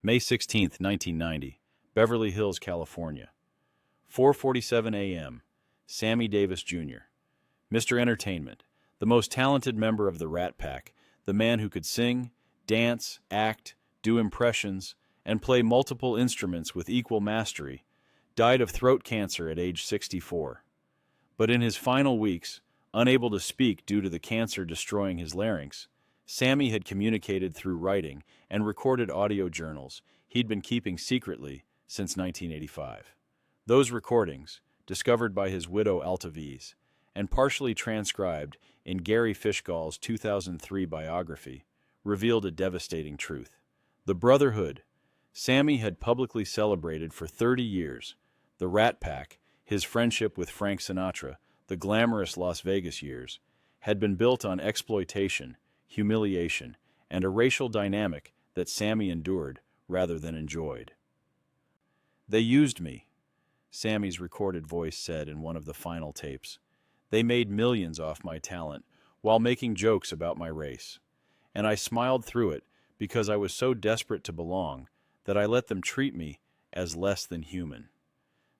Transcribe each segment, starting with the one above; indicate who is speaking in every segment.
Speaker 1: May 16, 1990, Beverly Hills, California. 4:47 a.m. Sammy Davis Jr. Mr. Entertainment, the most talented member of the Rat Pack, the man who could sing, dance, act, do impressions, and play multiple instruments with equal mastery, died of throat cancer at age 64. But in his final weeks, unable to speak due to the cancer destroying his larynx, Sammy had communicated through writing and recorded audio journals he'd been keeping secretly since 1985. Those recordings, discovered by his widow Altaviz, and partially transcribed in Gary Fishgall's 2003 biography, revealed a devastating truth. The brotherhood Sammy had publicly celebrated for 30 years, the Rat Pack, his friendship with Frank Sinatra, the glamorous Las Vegas years, had been built on exploitation, humiliation, and a racial dynamic that Sammy endured rather than enjoyed. "They used me," Sammy's recorded voice said in one of the final tapes. "They made millions off my talent while making jokes about my race. And I smiled through it because I was so desperate to belong that I let them treat me as less than human."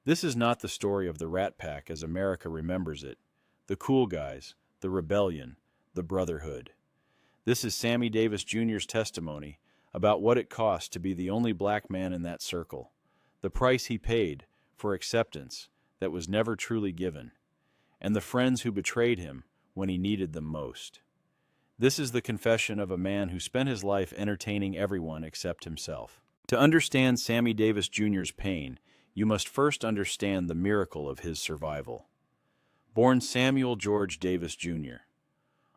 Speaker 1: This is not the story of the Rat Pack as America remembers it, the cool guys, the rebellion, the brotherhood. This is Sammy Davis Jr.'s testimony about what it cost to be the only black man in that circle, the price he paid for acceptance that was never truly given, and the friends who betrayed him when he needed them most. This is the confession of a man who spent his life entertaining everyone except himself. To understand Sammy Davis Jr.'s pain, you must first understand the miracle of his survival. Born Samuel George Davis Jr.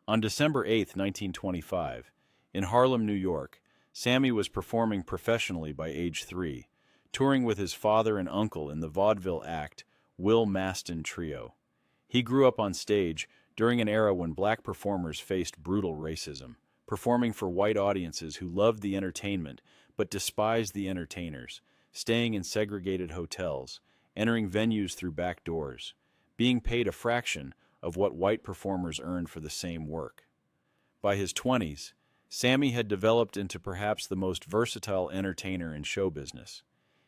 Speaker 1: On December 8, 1925, in Harlem, New York, Sammy was performing professionally by age 3, touring with his father and uncle in the vaudeville act Will Maston Trio. He grew up on stage during an era when black performers faced brutal racism, performing for white audiences who loved the entertainment but despised the entertainers, staying in segregated hotels, entering venues through back doors, being paid a fraction of what white performers earned for the same work. By his 20s, Sammy had developed into perhaps the most versatile entertainer in show business.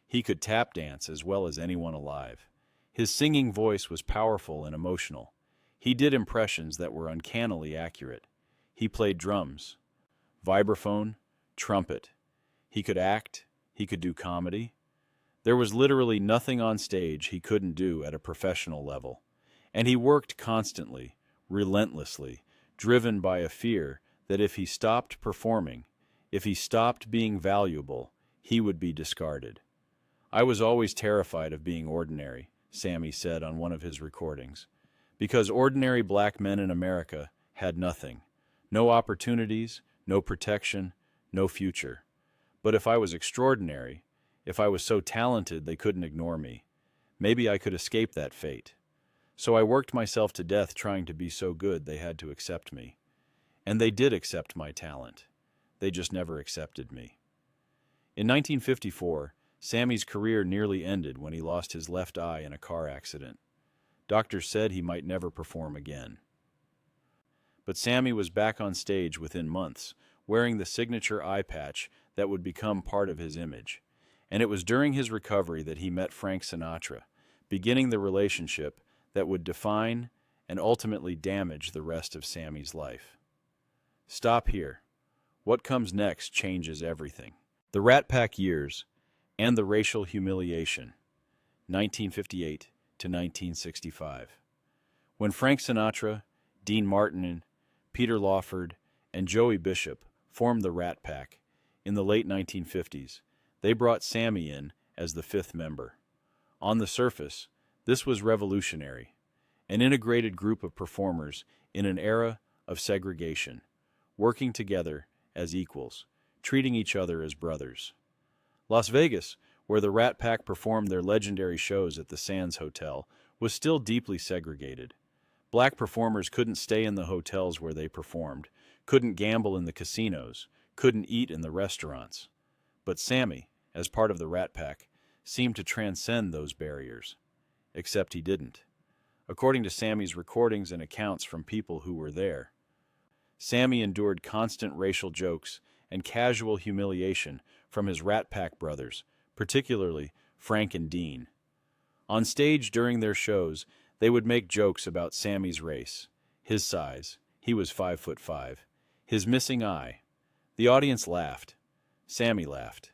Speaker 1: He could tap dance as well as anyone alive. His singing voice was powerful and emotional. He did impressions that were uncannily accurate. He played drums, vibraphone, trumpet. He could act. He could do comedy. There was literally nothing on stage he couldn't do at a professional level. And he worked constantly, relentlessly, driven by a fear that if he stopped performing, if he stopped being valuable, he would be discarded. "I was always terrified of being ordinary," Sammy said on one of his recordings, "because ordinary black men in America had nothing. No opportunities, no protection, no future. But if I was extraordinary, if I was so talented they couldn't ignore me, maybe I could escape that fate. So I worked myself to death trying to be so good they had to accept me. And they did accept my talent. They just never accepted me." In 1954, Sammy's career nearly ended when he lost his left eye in a car accident. Doctors said he might never perform again. But Sammy was back on stage within months, wearing the signature eye patch that would become part of his image. And it was during his recovery that he met Frank Sinatra, beginning the relationship that would define and ultimately damage the rest of Sammy's life. Stop here. What comes next changes everything. The Rat Pack years and the racial humiliation, 1958 to 1965. When Frank Sinatra, Dean Martin, Peter Lawford, and Joey Bishop formed the Rat Pack in the late 1950s, they brought Sammy in as the 5th member. On the surface, this was revolutionary, an integrated group of performers in an era of segregation, working together as equals, treating each other as brothers. Las Vegas, where the Rat Pack performed their legendary shows at the Sands Hotel, was still deeply segregated. Black performers couldn't stay in the hotels where they performed, couldn't gamble in the casinos, couldn't eat in the restaurants. But Sammy, as part of the Rat Pack, seemed to transcend those barriers. Except he didn't. According to Sammy's recordings and accounts from people who were there, Sammy endured constant racial jokes and casual humiliation from his Rat Pack brothers, particularly Frank and Dean. On stage during their shows, they would make jokes about Sammy's race, his size, he was 5'5", his missing eye. The audience laughed. Sammy laughed.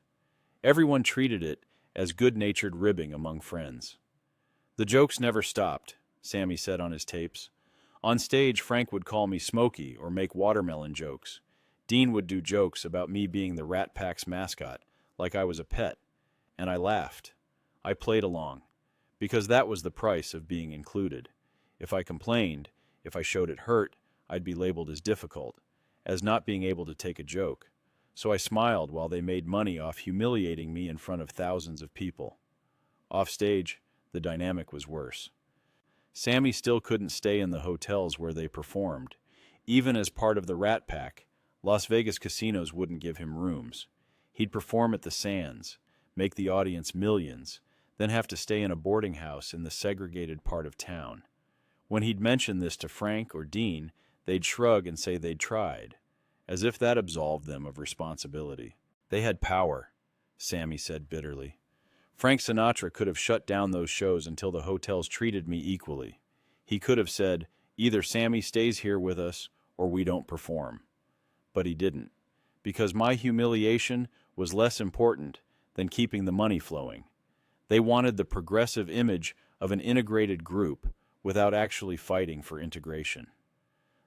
Speaker 1: Everyone treated it as good-natured ribbing among friends. The jokes never stopped, Sammy said on his tapes. On stage, Frank would call me Smokey or make watermelon jokes. Dean would do jokes about me being the Rat Pack's mascot, like I was a pet, and I laughed. I played along, because that was the price of being included. If I complained, if I showed it hurt, I'd be labeled as difficult, as not being able to take a joke. So I smiled while they made money off humiliating me in front of thousands of people. Off stage, the dynamic was worse. Sammy still couldn't stay in the hotels where they performed. Even as part of the Rat Pack, Las Vegas casinos wouldn't give him rooms. He'd perform at the Sands, make the audience millions, then have to stay in a boarding house in the segregated part of town. When he'd mention this to Frank or Dean, they'd shrug and say they'd tried, as if that absolved them of responsibility. They had power, Sammy said bitterly. Frank Sinatra could have shut down those shows until the hotels treated me equally. He could have said, either Sammy stays here with us or we don't perform. But he didn't, because my humiliation was less important than keeping the money flowing. They wanted the progressive image of an integrated group without actually fighting for integration.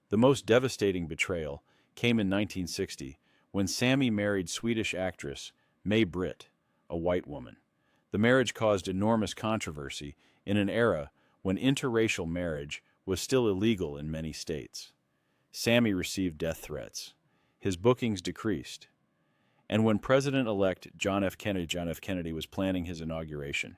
Speaker 1: The most devastating betrayal came in 1960 when Sammy married Swedish actress May Britt, a white woman. The marriage caused enormous controversy in an era when interracial marriage was still illegal in many states. Sammy received death threats. His bookings decreased. And when President-elect John F. Kennedy was planning his inauguration,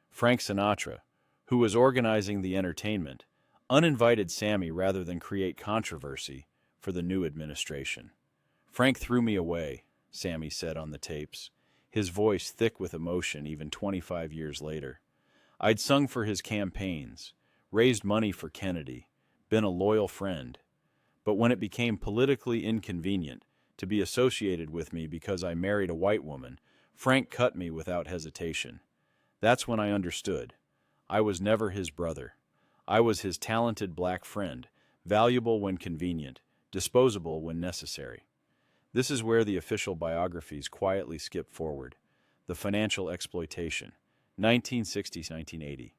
Speaker 1: Frank Sinatra, who was organizing the entertainment, uninvited Sammy rather than create controversy for the new administration. Frank threw me away, Sammy said on the tapes, his voice thick with emotion even 25 years later. I'd sung for his campaigns, raised money for Kennedy, been a loyal friend. But when it became politically inconvenient to be associated with me because I married a white woman, Frank cut me without hesitation. That's when I understood. I was never his brother. I was his talented black friend, valuable when convenient, disposable when necessary. This is where the official biographies quietly skip forward. The financial exploitation, 1960-1980.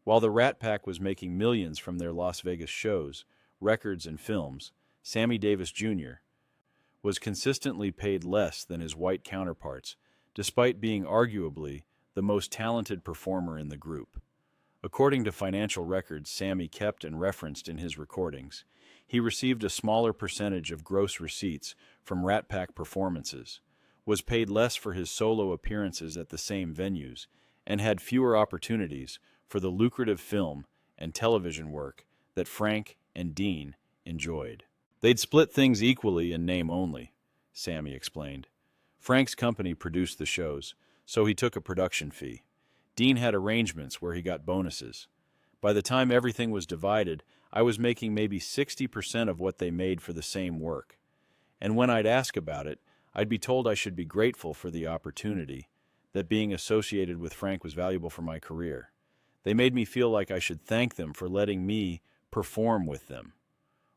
Speaker 1: While the Rat Pack was making millions from their Las Vegas shows, records, and films, Sammy Davis Jr. was consistently paid less than his white counterparts, despite being arguably the most talented performer in the group. According to financial records Sammy kept and referenced in his recordings, he received a smaller percentage of gross receipts from Rat Pack performances, was paid less for his solo appearances at the same venues, and had fewer opportunities for the lucrative film and television work that Frank and Dean enjoyed. They'd split things equally in name only, Sammy explained. Frank's company produced the shows, so he took a production fee. Dean had arrangements where he got bonuses. By the time everything was divided, I was making maybe 60% of what they made for the same work. And when I'd ask about it, I'd be told I should be grateful for the opportunity, that being associated with Frank was valuable for my career. They made me feel like I should thank them for letting me perform with them.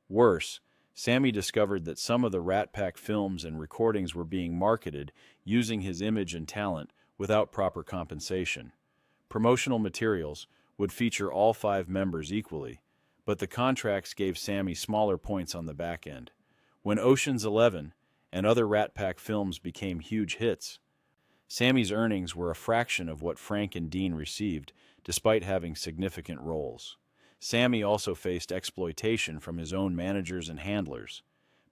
Speaker 1: Worse, Sammy discovered that some of the Rat Pack films and recordings were being marketed using his image and talent without proper compensation. Promotional materials would feature all 5 members equally, but the contracts gave Sammy smaller points on the back end. When Ocean's 11 and other Rat Pack films became huge hits, Sammy's earnings were a fraction of what Frank and Dean received, despite having significant roles. Sammy also faced exploitation from his own managers and handlers.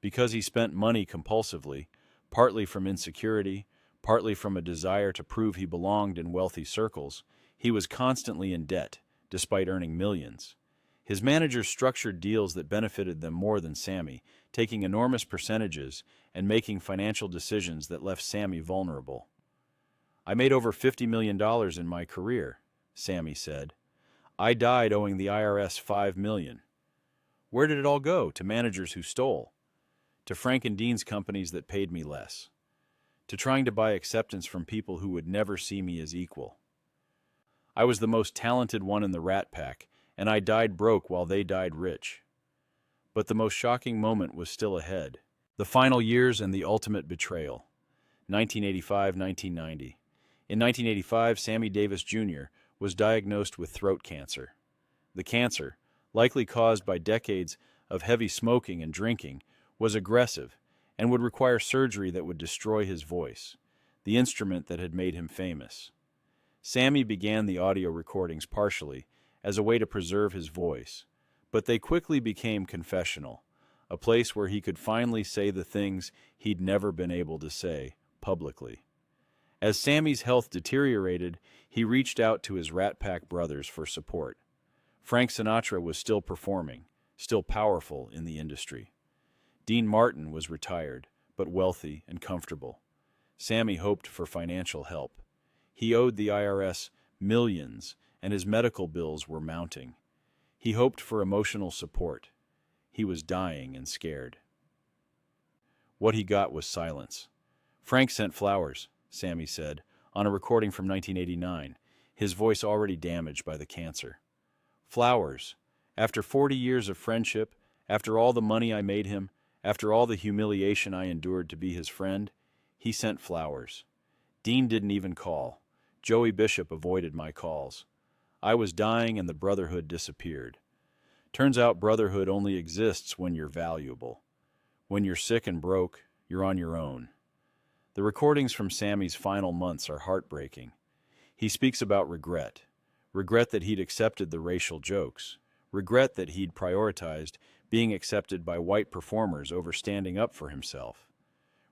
Speaker 1: Because he spent money compulsively, partly from insecurity, partly from a desire to prove he belonged in wealthy circles, he was constantly in debt, despite earning millions. His managers structured deals that benefited them more than Sammy, taking enormous percentages and making financial decisions that left Sammy vulnerable. I made over $50 million in my career, Sammy said. I died owing the IRS $5 million. Where did it all go? To managers who stole? To Frank and Dean's companies that paid me less? to trying to buy acceptance from people who would never see me as equal. I was the most talented one in the Rat Pack, and I died broke while they died rich. But the most shocking moment was still ahead. The final years and the ultimate betrayal. 1985-1990. In 1985, Sammy Davis Jr. was diagnosed with throat cancer. The cancer, likely caused by decades of heavy smoking and drinking, was aggressive and would require surgery that would destroy his voice, the instrument that had made him famous. Sammy began the audio recordings partially as a way to preserve his voice, but they quickly became confessional, a place where he could finally say the things he'd never been able to say publicly. As Sammy's health deteriorated, he reached out to his Rat Pack brothers for support. Frank Sinatra was still performing, still powerful in the industry. Dean Martin was retired, but wealthy and comfortable. Sammy hoped for financial help. He owed the IRS millions, and his medical bills were mounting. He hoped for emotional support. He was dying and scared. What he got was silence. Frank sent flowers, Sammy said, on a recording from 1989, his voice already damaged by the cancer. Flowers. After 40 years of friendship, after all the money I made him, after all the humiliation I endured to be his friend, he sent flowers. Dean didn't even call. Joey Bishop avoided my calls. I was dying and the brotherhood disappeared. Turns out brotherhood only exists when you're valuable. When you're sick and broke, you're on your own. The recordings from Sammy's final months are heartbreaking. He speaks about regret. Regret that he'd accepted the racial jokes. Regret that he'd prioritized being accepted by white performers over standing up for himself.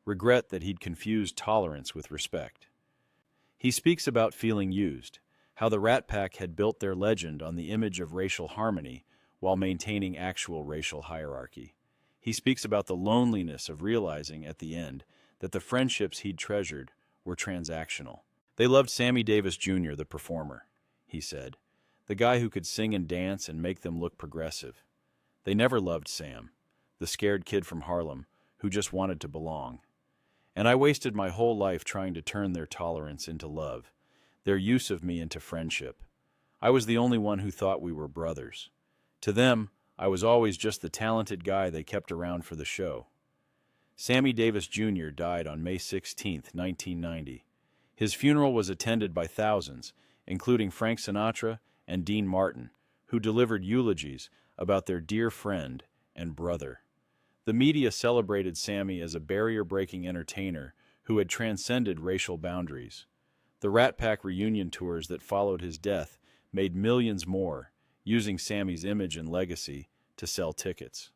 Speaker 1: Regret that he'd confused tolerance with respect. He speaks about feeling used, how the Rat Pack had built their legend on the image of racial harmony while maintaining actual racial hierarchy. He speaks about the loneliness of realizing at the end that the friendships he'd treasured were transactional. They loved Sammy Davis Jr., the performer, he said, the guy who could sing and dance and make them look progressive. They never loved Sam, the scared kid from Harlem who just wanted to belong. And I wasted my whole life trying to turn their tolerance into love, their use of me into friendship. I was the only one who thought we were brothers. To them, I was always just the talented guy they kept around for the show. Sammy Davis Jr. died on May 16, 1990. His funeral was attended by thousands, including Frank Sinatra and Dean Martin, who delivered eulogies about their dear friend and brother. The media celebrated Sammy as a barrier-breaking entertainer who had transcended racial boundaries. The Rat Pack reunion tours that followed his death made millions more, using Sammy's image and legacy to sell tickets.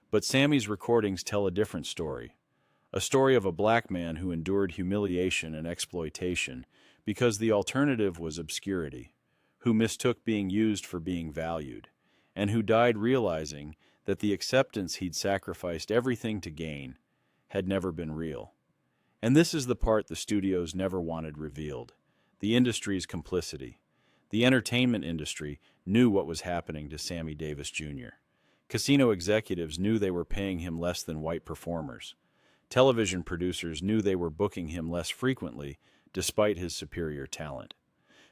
Speaker 1: But Sammy's recordings tell a different story, a story of a black man who endured humiliation and exploitation because the alternative was obscurity, who mistook being used for being valued, and who died realizing that the acceptance he'd sacrificed everything to gain had never been real. And this is the part the studios never wanted revealed, the industry's complicity. The entertainment industry knew what was happening to Sammy Davis Jr. Casino executives knew they were paying him less than white performers. Television producers knew they were booking him less frequently despite his superior talent.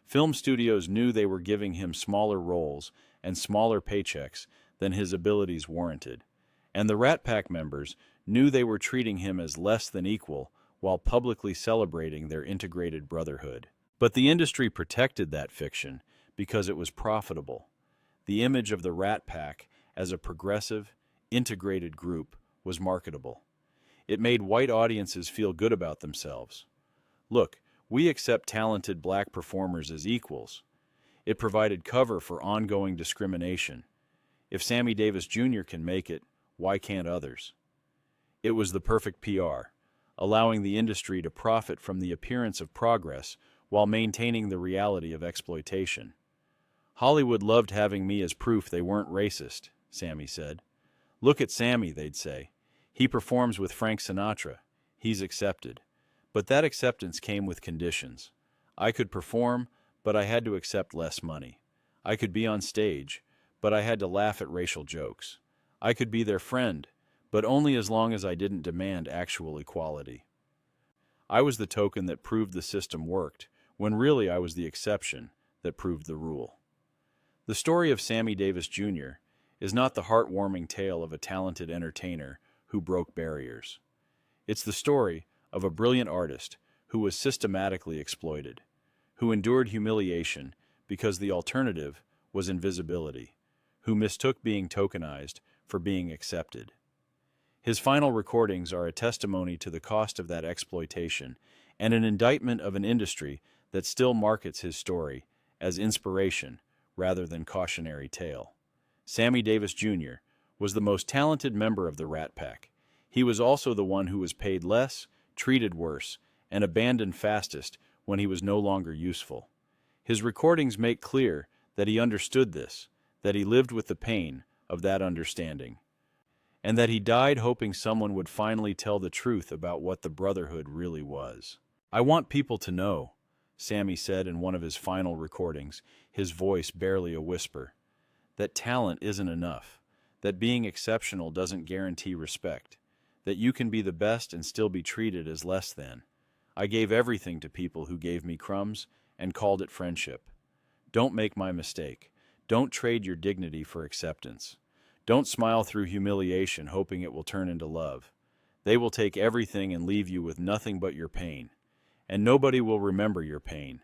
Speaker 1: Film studios knew they were giving him smaller roles and smaller paychecks than his abilities warranted. And the Rat Pack members knew they were treating him as less than equal while publicly celebrating their integrated brotherhood. But the industry protected that fiction because it was profitable. The image of the Rat Pack as a progressive, integrated group was marketable. It made white audiences feel good about themselves. Look, we accept talented black performers as equals. It provided cover for ongoing discrimination. If Sammy Davis Jr. can make it, why can't others? It was the perfect PR, allowing the industry to profit from the appearance of progress while maintaining the reality of exploitation. Hollywood loved having me as proof they weren't racist, Sammy said. Look at Sammy, they'd say. He performs with Frank Sinatra. He's accepted. But that acceptance came with conditions. I could perform, but I had to accept less money. I could be on stage, but I had to laugh at racial jokes. I could be their friend, but only as long as I didn't demand actual equality. I was the token that proved the system worked, when really I was the exception that proved the rule. The story of Sammy Davis Jr. is not the heartwarming tale of a talented entertainer who broke barriers. It's the story of a brilliant artist who was systematically exploited, who endured humiliation because the alternative was invisibility, who mistook being tokenized for being accepted. His final recordings are a testimony to the cost of that exploitation and an indictment of an industry that still markets his story as inspiration rather than cautionary tale. Sammy Davis Jr. was the most talented member of the Rat Pack. He was also the one who was paid less, treated worse, and abandoned fastest when he was no longer useful. His recordings make clear that he understood this, that he lived with the pain of that understanding, and that he died hoping someone would finally tell the truth about what the brotherhood really was. "I want people to know," Sammy said in one of his final recordings, his voice barely a whisper, "that talent isn't enough, that being exceptional doesn't guarantee respect, that you can be the best and still be treated as less than. I gave everything to people who gave me crumbs and called it friendship. Don't make my mistake. Don't trade your dignity for acceptance. Don't smile through humiliation hoping it will turn into love. They will take everything and leave you with nothing but your pain. And nobody will remember your pain.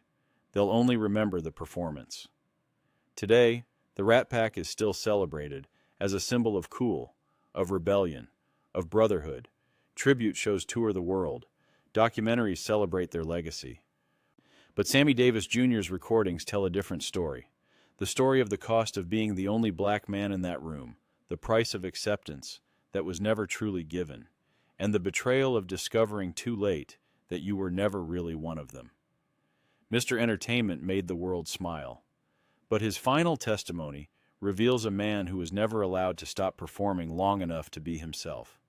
Speaker 1: They'll only remember the performance." Today, the Rat Pack is still celebrated as a symbol of cool, of rebellion, of brotherhood. Tribute shows tour the world. Documentaries celebrate their legacy. But Sammy Davis Jr.'s recordings tell a different story. The story of the cost of being the only black man in that room, the price of acceptance that was never truly given, and the betrayal of discovering too late that you were never really one of them. Mr. Entertainment made the world smile, but his final testimony reveals a man who was never allowed to stop performing long enough to be himself.